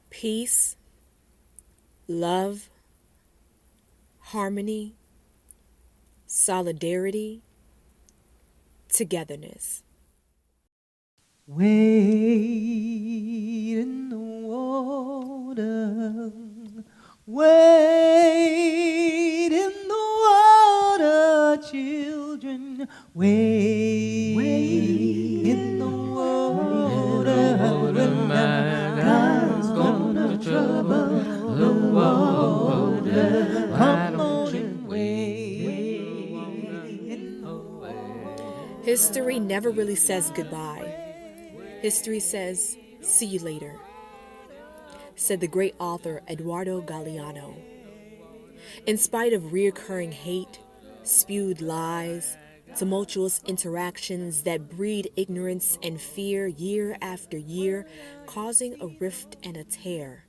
Peace, love, harmony, solidarity, togetherness. Wade in the water, wade in the water, children, wade in the water, when God's gonna trouble the water. Come on and wade in the water. History never really says goodbye. History says, see you later, said the great author Eduardo Galeano. In spite of reoccurring hate, spewed lies, tumultuous interactions that breed ignorance and fear year after year, causing a rift and a tear,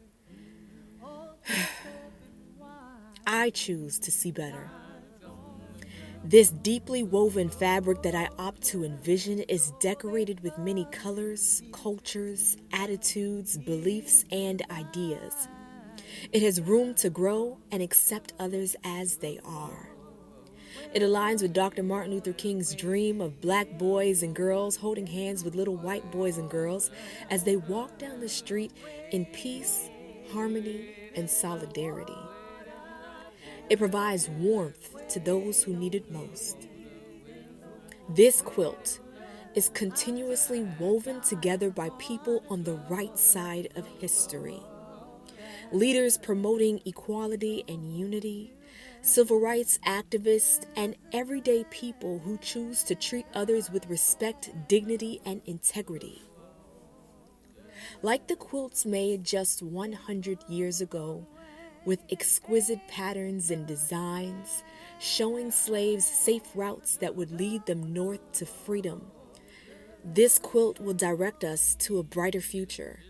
I choose to see better. This deeply woven fabric that I opt to envision is decorated with many colors, cultures, attitudes, beliefs, and ideas. It has room to grow and accept others as they are. It aligns with Dr. Martin Luther King's dream of black boys and girls holding hands with little white boys and girls as they walk down the street in peace, harmony, and solidarity. It provides warmth to those who need it most. This quilt is continuously woven together by people on the right side of history. Leaders promoting equality and unity, civil rights activists, and everyday people who choose to treat others with respect, dignity, and integrity. Like the quilts made just 100 years ago, with exquisite patterns and designs, showing slaves safe routes that would lead them north to freedom. This quilt will direct us to a brighter future,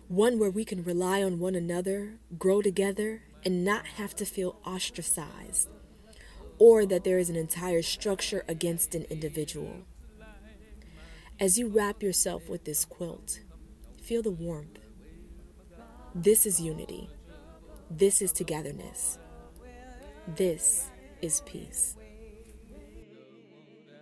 one where we can rely on one another, grow together, and not have to feel ostracized, or that there is an entire structure against an individual. As you wrap yourself with this quilt, feel the warmth. This is unity. This is togetherness. This is peace.